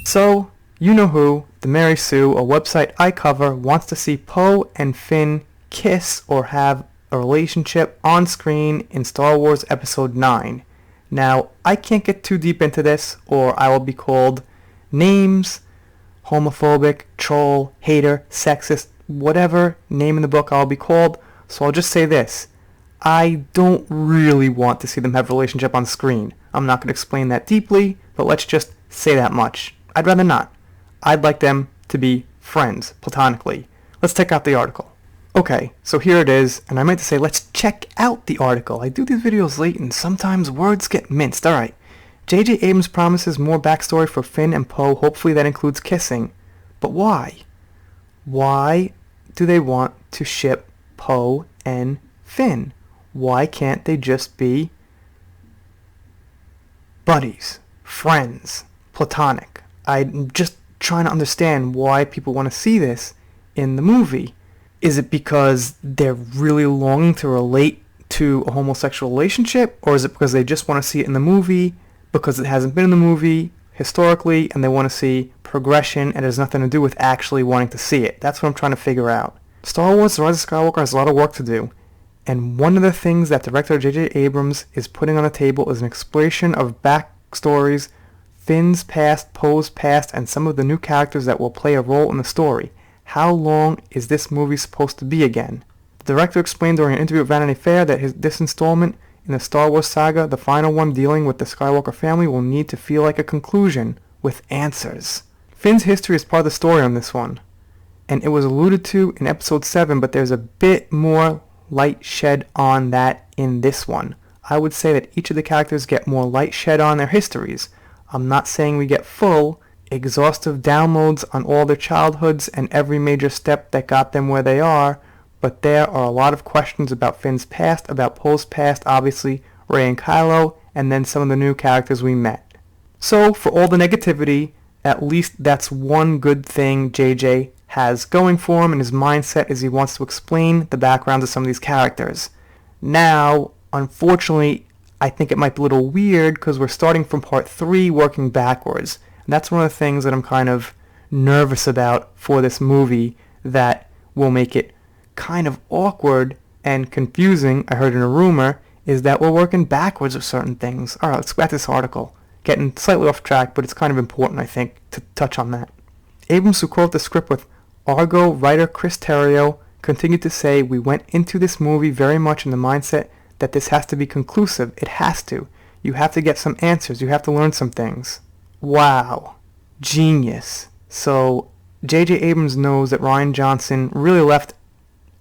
So, you know who, the Mary Sue, a website I cover, wants to see Poe and Finn kiss or have a relationship on screen in Star Wars Episode 9. Now, I can't get too deep into this or I will be called names, homophobic, troll, hater, sexist, whatever name in the book I'll be called, so I'll just say this. I don't really want to see them have a relationship on screen. I'm not going to explain that deeply, but let's just say that much. I'd rather not. I'd like them to be friends, platonically. Let's check out the article. Okay, so here it is, and I meant to say let's check out the article. I do these videos late and sometimes words get minced. Alright. J.J. Abrams promises more backstory for Finn and Poe. Hopefully that includes kissing. But why? Why do they want to ship Poe and Finn? Why can't they just be buddies, friends, platonic? I'm just trying to understand why people want to see this in the movie. Is it because they're really longing to relate to a homosexual relationship? Or is it because they just want to see it in the movie because it hasn't been in the movie historically and they want to see progression and it has nothing to do with actually wanting to see it? That's what I'm trying to figure out. Star Wars The Rise of Skywalker has a lot of work to do. And one of the things that director J.J. Abrams is putting on the table is an exploration of backstories, Finn's past, Poe's past, and some of the new characters that will play a role in the story. How long is this movie supposed to be again? The director explained during an interview with Vanity Fair that this installment in the Star Wars saga, the final one dealing with the Skywalker family, will need to feel like a conclusion with answers. Finn's history is part of the story on this one, and it was alluded to in Episode 7, but there's a bit more light shed on that in this one. I would say that each of the characters get more light shed on their histories. I'm not saying we get full, exhaustive downloads on all their childhoods and every major step that got them where they are, but there are a lot of questions about Finn's past, about Poe's past, obviously, Rey and Kylo, and then some of the new characters we met. So, for all the negativity, at least that's one good thing JJ has going for him in his mindset is he wants to explain the backgrounds of some of these characters. Now, unfortunately, I think it might be a little weird because we're starting from part 3 working backwards. And that's one of the things that I'm kind of nervous about for this movie that will make it kind of awkward and confusing. I heard in a rumor is that we're working backwards with certain things. Alright, let's go back to this article. Getting slightly off track, but it's kind of important, I think, to touch on that. Abrams, who co-wrote the script with Argo writer Chris Terrio, continued to say, "We went into this movie very much in the mindset that this has to be conclusive. It has to. You have to get some answers. You have to learn some things." Wow. Genius. So, J.J. Abrams knows that Rian Johnson really left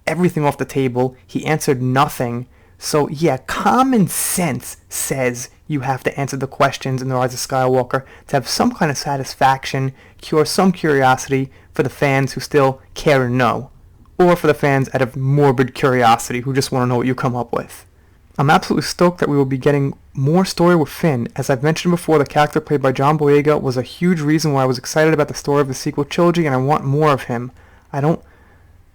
everything off the table. He answered nothing. So, yeah, common sense says you have to answer the questions in The Rise of Skywalker to have some kind of satisfaction, cure some curiosity for the fans who still care to know, or for the fans out of morbid curiosity who just want to know what you come up with. I'm absolutely stoked that we will be getting more story with Finn. As I've mentioned before, the character played by John Boyega was a huge reason why I was excited about the story of the sequel trilogy, and I want more of him. I don't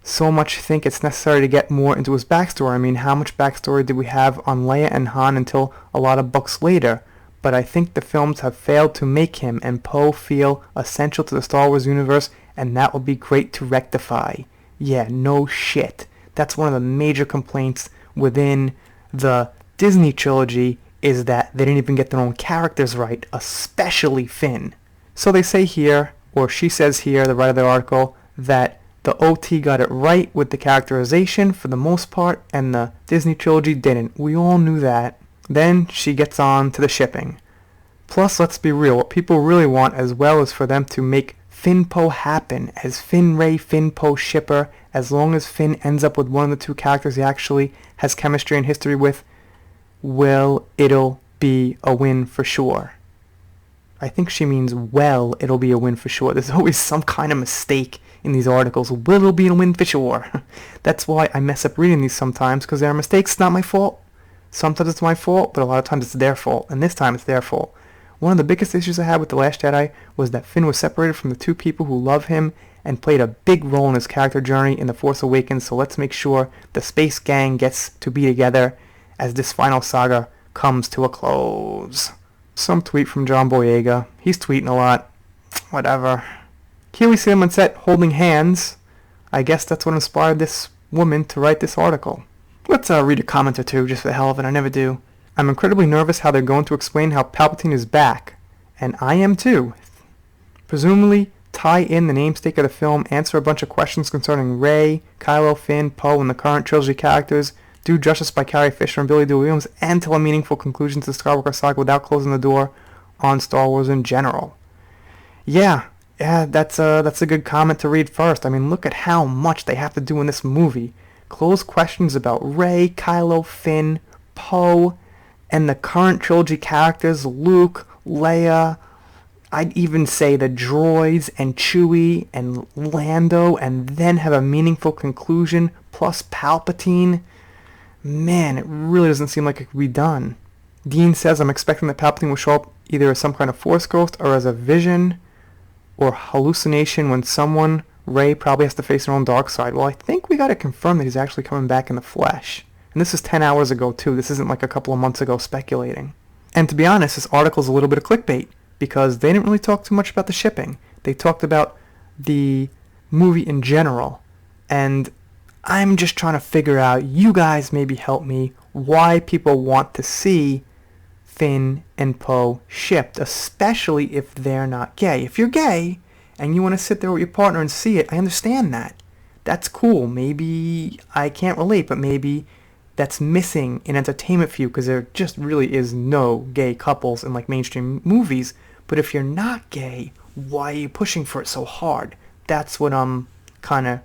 so much think it's necessary to get more into his backstory. I mean, how much backstory did we have on Leia and Han until a lot of books later? But I think the films have failed to make him and Poe feel essential to the Star Wars universe, and that would be great to rectify. Yeah, no shit. That's one of the major complaints within the Disney trilogy is that they didn't even get their own characters right, especially Finn. So they say here, or she says here, the writer of the article, that the OT got it right with the characterization for the most part, and the Disney trilogy didn't. We all knew that. Then she gets on to the shipping. Plus, let's be real, what people really want as well is for them to make Finn Poe happen, as Finn Rey, Finn Poe shipper, as long as Finn ends up with one of the two characters he actually has chemistry and history with, well, it'll be a win for sure. I think she means, well, it'll be a win for sure. There's always some kind of mistake in these articles. Will it'll be a win for sure. That's why I mess up reading these sometimes, because there are mistakes. It's not my fault. Sometimes it's my fault, but a lot of times it's their fault, and this time it's their fault. One of the biggest issues I had with The Last Jedi was that Finn was separated from the two people who love him and played a big role in his character journey in The Force Awakens, so let's make sure the Space Gang gets to be together as this final saga comes to a close. Some tweet from John Boyega. He's tweeting a lot. Whatever. Here we see them on set holding hands. I guess that's what inspired this woman to write this article. Let's read a comment or two just for the hell of it. I never do. I'm incredibly nervous how they're going to explain how Palpatine is back. And I am too. Presumably tie in the namesake of the film, answer a bunch of questions concerning Rey, Kylo, Finn, Poe, and the current trilogy characters, do justice by Carrie Fisher and Billy Dee Williams, and tell a meaningful conclusion to the Skywalker saga without closing the door on Star Wars in general. Yeah, that's a good comment to read first. I mean, look at how much they have to do in this movie. Close questions about Rey, Kylo, Finn, Poe, and the current trilogy characters, Luke, Leia, I'd even say the droids and Chewie and Lando, and then have a meaningful conclusion, plus Palpatine. Man, it really doesn't seem like it could be done. Dean says, I'm expecting that Palpatine will show up either as some kind of Force ghost or as a vision or hallucination when someone, Rey, probably has to face her own dark side. Well, I think we got to confirm that he's actually coming back in the flesh. And this is 10 hours ago, too. This isn't like a couple of months ago speculating. And to be honest, this article's a little bit of clickbait, because they didn't really talk too much about the shipping. They talked about the movie in general. And I'm just trying to figure out, you guys maybe help me, why people want to see Finn and Poe shipped, especially if they're not gay. If you're gay and you want to sit there with your partner and see it, I understand that. That's cool. Maybe I can't relate, but maybe that's missing in entertainment for you, because there just really is no gay couples in like mainstream movies. But if you're not gay, why are you pushing for it so hard? That's what I'm kind of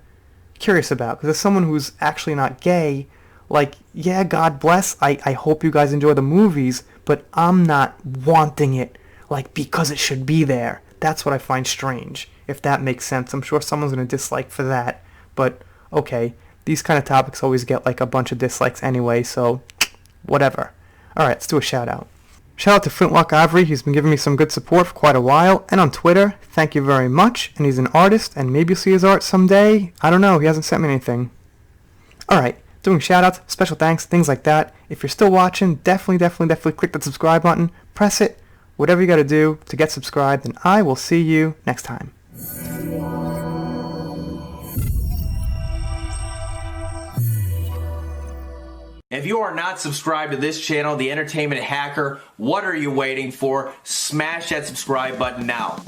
curious about. Because as someone who's actually not gay, like, yeah, God bless, I hope you guys enjoy the movies, but I'm not wanting it, like, because it should be there. That's what I find strange, if that makes sense. I'm sure someone's going to dislike for that, but okay, these kind of topics always get like a bunch of dislikes anyway, so whatever. Alright, let's do a shout out. Shout out to Flintlock Ivory. He's been giving me some good support for quite a while, and on Twitter, thank you very much. And he's an artist, and maybe you'll see his art someday. I don't know, he hasn't sent me anything. Alright, doing shout outs, special thanks, things like that. If you're still watching, definitely click that subscribe button, press it, whatever you gotta do to get subscribed, and I will see you next time. If you are not subscribed to this channel, The Entertainment Hacker, what are you waiting for? Smash that subscribe button now.